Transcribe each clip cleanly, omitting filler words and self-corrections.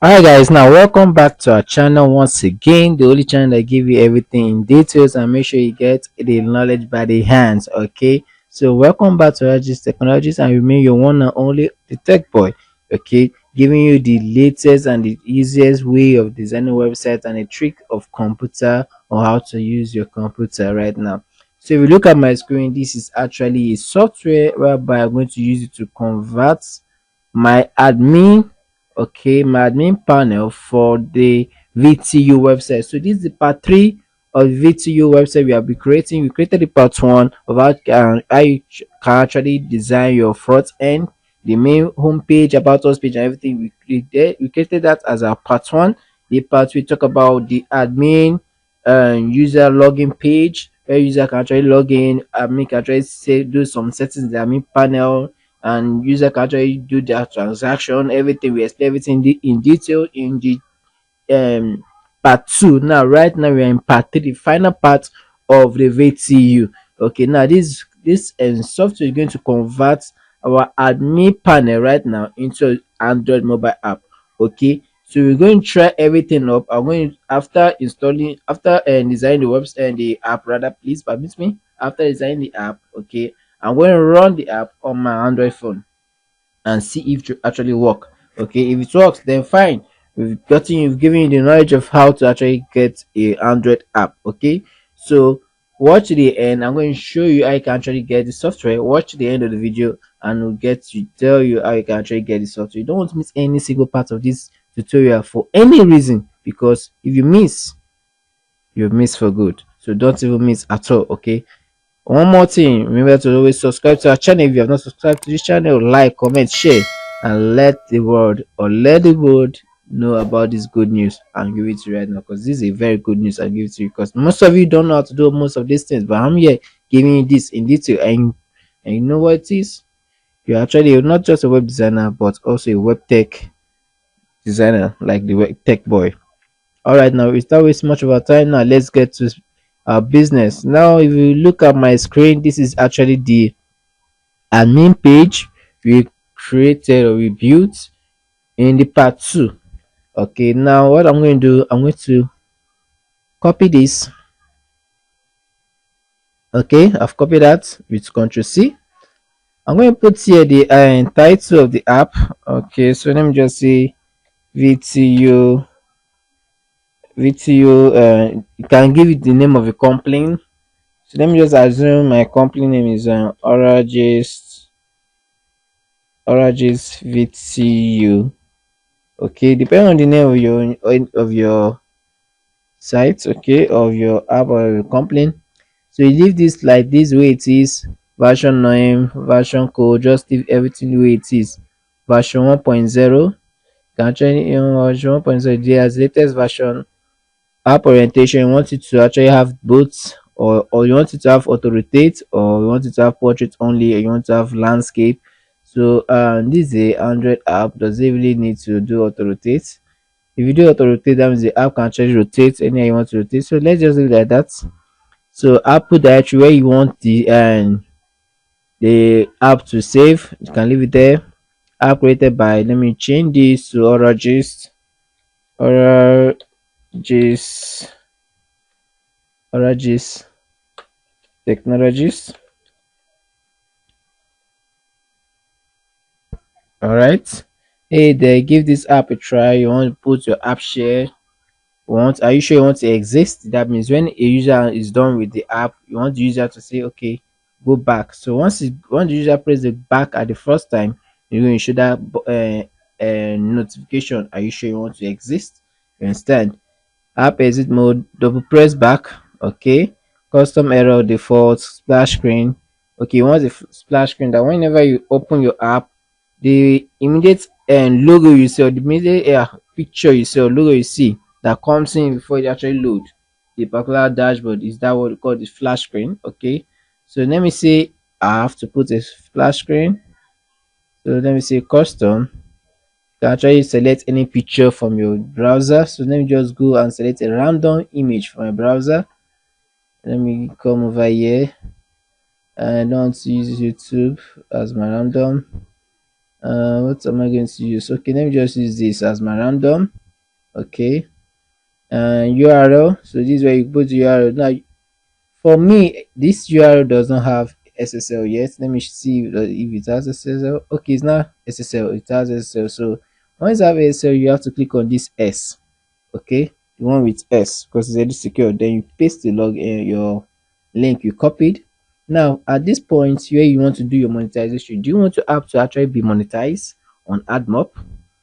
Alright guys, now welcome back to our channel once again, the only channel that give you everything in details and make sure you get the knowledge by the hands. Okay, so welcome back to Regis Technologies, and remain your one and only the tech boy. Okay, giving you the latest and the easiest way of designing websites and a trick of computer or how to use your computer right now. So if you look at my screen, this is actually a software whereby I'm going to use it to convert my admin, okay, my admin panel for the VTU website. So this is the part 3 of VTU website we have been creating. We created the part 1 of how you can actually design your front end, the main homepage, about us page, and everything. We created that as our part 1. The part we talk about the admin user login page, where user can actually log in, admin can actually say do some settings in the admin panel, and user can actually do their transaction. Everything we explain everything in detail in the part 2. Now right now we are in part 3, the final part of the VTU. Okay, now this software is going to convert our admin panel right now into Android mobile app. Okay, so we're going to try everything up. I'm going after installing, after designing the website and the app, rather, please permit me, after designing the app. Okay, I'm going to run the app on my Android phone and see if it actually work. Okay, if it works, then fine. We've given you the knowledge of how to actually get a Android app. Okay, so watch the end. I'm going to show you how you can actually get the software. Watch the end of the video and we'll get to tell you how you can actually get the software. You don't want to miss any single part of this tutorial for any reason, because if you miss, you miss for good. So don't even miss at all. Okay, one more thing, remember to always subscribe to our channel. If you have not subscribed to this channel, like, comment, share, and let the world know about this good news and give it to you right now, because this is a very good news and give it to you, because most of you don't know how to do most of these things, but I'm here giving you this in detail. And you know what it is? You're actually not just a web designer, but also a web tech designer, like the web tech boy. All right, now without wasting much of our time, now let's get to our business. Now if you look at my screen, this is actually the admin page we created or we built in the part 2. Okay, now what I'm going to do, I'm going to copy this. Okay, I've copied that with Ctrl C. I'm going to put here the title of the app. Okay, so let me just say VTU. You can give it the name of a company. So let me just assume my company name is Oragis VTU. Okay, depending on the name of your site, okay, of your app or your company. So you leave this like this way it is, version name, version code, just leave everything the way it is. Version 1.0, can actually, version 1.0, there's latest version. App orientation, you want it to actually have both, or you want it to have auto rotate, or you want it to have portrait only, or you want to have landscape. So this is a Android app, does it really need to do auto rotate? If you do auto rotate, that means the app can actually rotate anywhere you want to rotate. So let's just leave it like that. So output directory, where you want the app to save, you can leave it there. App created by, let me change this to Oragist Oragist Oragist Technologies. All right, hey there, give this app a try. You want to put your app share, are you sure you want to exist? That means when a user is done with the app, you want the user to say okay, go back. So once the user press the back at the first time, you're going to show that notification, are you sure you want to exist? You understand? App exit mode, double press back. Okay, custom error default splash screen. Okay, you want the splash screen that whenever you open your app, the immediate logo you see, or the immediate picture you see or logo you see that comes in before it actually load the particular dashboard, is that what we call the flash screen. Okay, so let me say I have to put a flash screen. So let me say custom. You can actually select any picture from your browser. So let me just go and select a random image from my browser. Let me come over here. I don't use YouTube as my random. What am I going to use? Okay, let me just use this as my random. Okay, URL. So this is where you put URL. Now, for me, this URL does not have SSL yet. Let me see if it has SSL. Okay, it's not SSL. It has SSL. So once you have SSL, you have to click on this S. Okay, the one with S, because it's already secure. Then you paste the log in your link you copied. Now at this point where you want to do your monetization, do you want your app to actually be monetized on AdMob?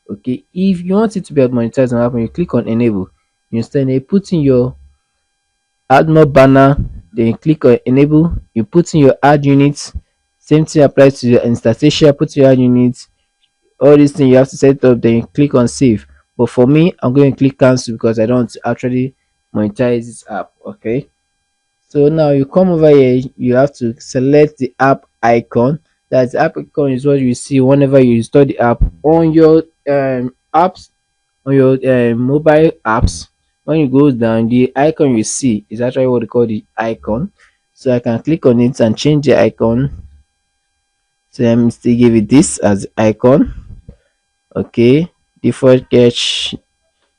Okay, if you want it to be monetized on AdMob, you click on enable. You instead put in your AdMob banner, then you click on enable. You put in your ad units. Same thing applies to your Instastatia. Put your ad units, all these things you have to set up, then you click on save. But for me, I'm going to click cancel because I don't actually monetize this app. Okay, so now you come over here, you have to select the app icon. That app icon is what you see whenever you install the app on your apps, on your mobile apps. When you go down, the icon you see is actually what they call the icon. So I can click on it and change the icon. So let me still give it this as icon. Okay, default cache.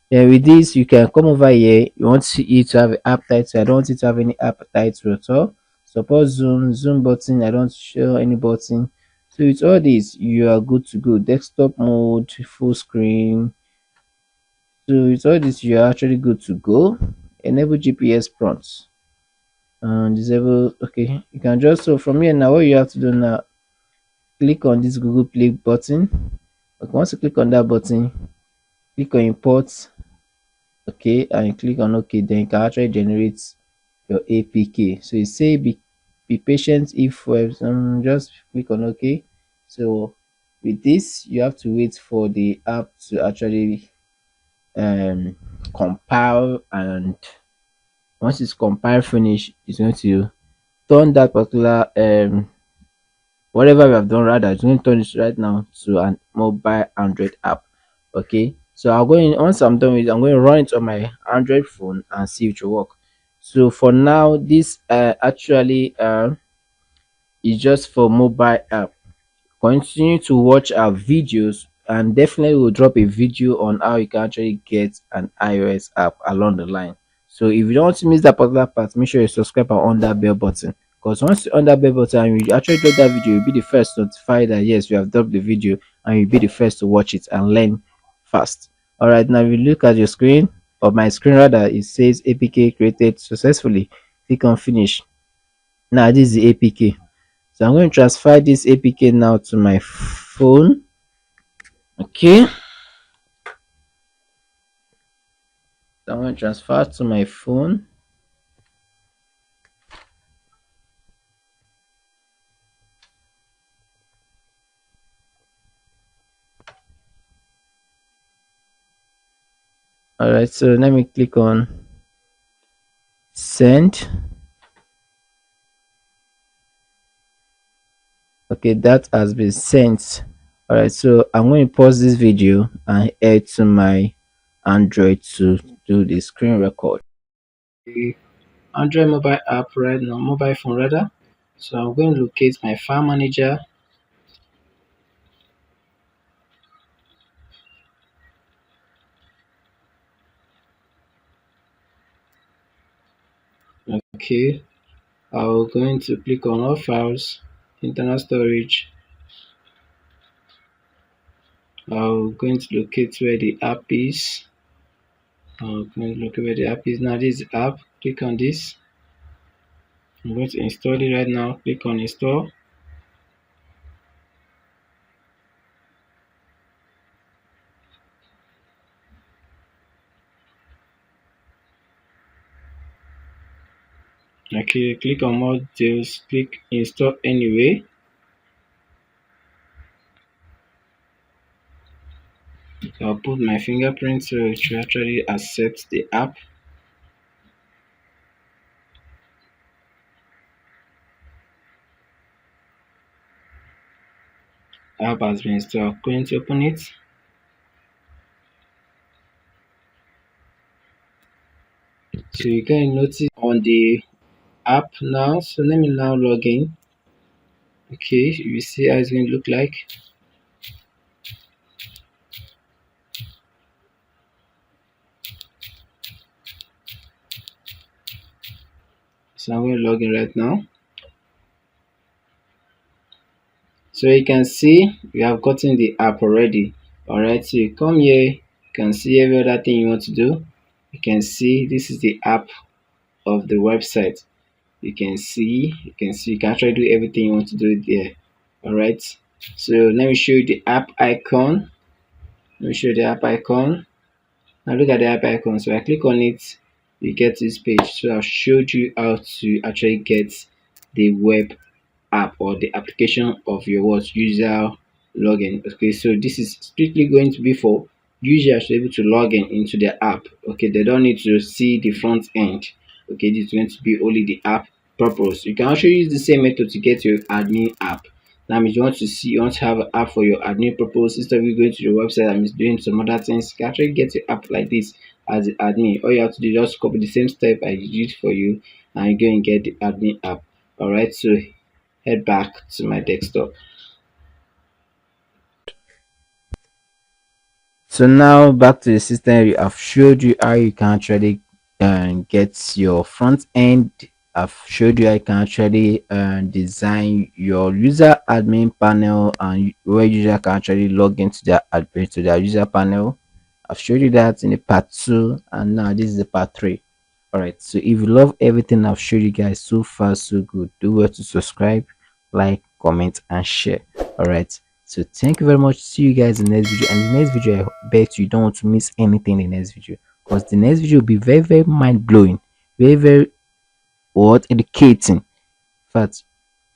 Then with this, you can come over here. You want it to have an app title. I don't want it to have any app title at all. Suppose zoom button. I don't show any button. So with all this, you are good to go. Desktop mode, full screen. So with all this, you are actually good to go. Enable GPS prompts and disable. Okay, you can just, so from here now, what you have to do now, click on this Google Play button. Okay, once you click on that button, click on import. Okay, and you click on OK, then you can actually generate your APK. So you say be patient if just click on OK. So with this, you have to wait for the app to actually um compile, and once it's compiled finish, it's going to turn that particular whatever we have done, rather it's going to turn it right now to an mobile Android app. Okay, so I'm going, once I'm done with it, I'm going to run it on my Android phone and see if it will work. So for now, this actually is just for mobile app. Continue to watch our videos, and definitely we'll drop a video on how you can actually get an iOS app along the line. So if you don't want to miss that particular part, make sure you subscribe and on that bell button, because once you on that bell button and you actually drop that video, you'll be the first to notify that yes, we have dropped the video, and you'll be the first to watch it and learn fast. All right, now if you look at your screen, or my screen rather, it says APK created successfully. Click on finish. Now this is the APK. So I'm going to transfer this APK now to my phone. Okay, so I'm going to transfer to my phone. All right, so let me click on send. Okay, that has been sent. All right, so I'm going to pause this video and head to my Android to do the screen record. The Android mobile app right now, mobile phone rather. So I'm going to locate my file manager. Okay, I'm going to click on all files, internal storage. I'm going to locate where the app is. I'm going to locate where the app is. Now this app, click on this. I'm going to install it right now. Click on install. Okay, click on more details. Click install anyway. I'll put my fingerprint so it should actually accept the app. App has been installed. Going to open it. So you can notice on the app now. So let me now log in. Okay, you see how it's going to look like. So I'm going to log in right now. So you can see you have gotten the app already. Alright, so you come here, you can see every other thing you want to do. You can see this is the app of the website. You can actually do everything you want to do there. Alright, so let me show you the app icon. Let me show you the app icon. Now look at the app icon. So I click on it, you get this page. So I've showed you how to actually get the web app or the application of your what user login. Okay, so this is strictly going to be for users able to log in into the app. Okay, they don't need to see the front end. Okay, this is going to be only the app purpose. You can also use the same method to get your admin app. That means you want to have an app for your admin purpose instead of you going to your website and doing some other things. You can actually get your app like this as the admin. All you have to do is just copy the same step I did for you and you go and get the admin app. Alright, so head back to my desktop. So now back to the system. I've showed you how you can actually get your front end. I've showed you how you can actually design your user admin panel and where user can actually log into their admin to their user panel. I've showed you that in the part 2 and now this is the part 3. Alright, so if you love everything I've showed you guys so far so good, do well to subscribe, like, comment and share. Alright, so thank you very much. See you guys in the next video, and the next video I bet you don't want to miss anything in the next video, because the next video will be very mind-blowing, very what educating. In fact,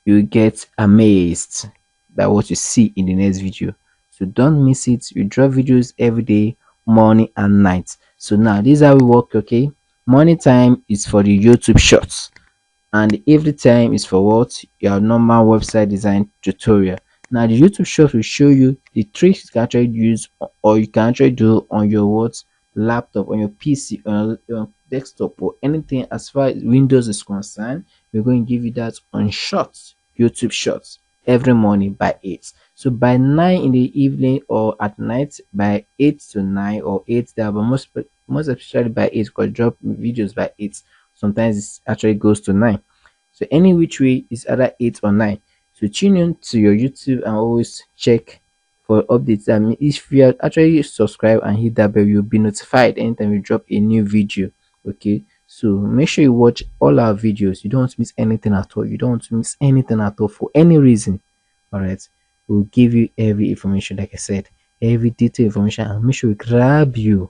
you get amazed by what you see in the next video, so don't miss it. We drop videos every day, morning and night. So now this is how we work. Okay, morning time is for the YouTube shorts and every time is for what your normal website design tutorial. Now the YouTube short will show you the tricks you can actually use or you can actually do on your what laptop, on your PC, on your desktop or anything as far as Windows is concerned. We're going to give you that on shorts, YouTube shorts, every morning by 8. So by 9 in the evening or at night by 8 to 9 or 8 there, but most especially by 8 because drop videos by 8. Sometimes it actually goes to 9. So any which way is either 8 or 9. So tune in to your YouTube and always check for updates. I mean, if you are actually subscribe and hit that bell, you'll be notified anytime we drop a new video. Okay, so make sure you watch all our videos. You don't want to miss anything at all. You don't want to miss anything at all for any reason. All right, we'll give you every information, like I said, every detailed information, and make sure we grab you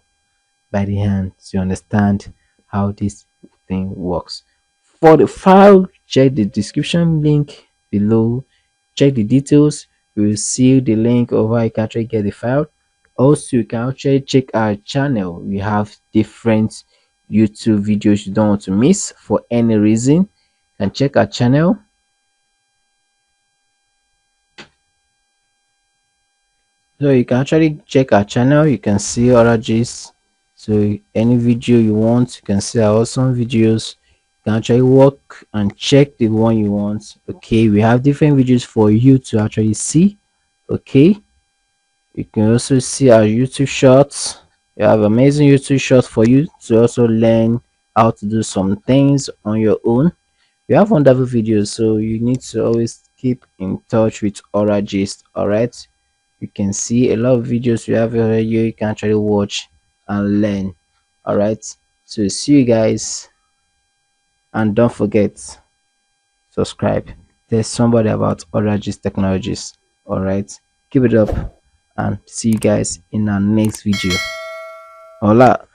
by the hand to understand how this thing works. For the file, check the description link below. Check the details. You will see the link of how you can actually get the file. Also, you can actually check our channel. We have different YouTube videos you don't want to miss for any reason. You can check our channel. So you can actually check our channel. You can see other gist. So any video you want, you can see our awesome videos. You can actually work and check the one you want. Okay, we have different videos for you to actually see. Okay, you can also see our YouTube shorts. We have amazing YouTube shorts for you to also learn how to do some things on your own. We have wonderful videos, so you need to always keep in touch with Aura Gist. All right, you can see a lot of videos we have here you can actually watch and learn. All right, so see you guys, and don't forget, subscribe. There's somebody about Aura Gist Technologies. All right, keep it up and see you guys in our next video. Hola.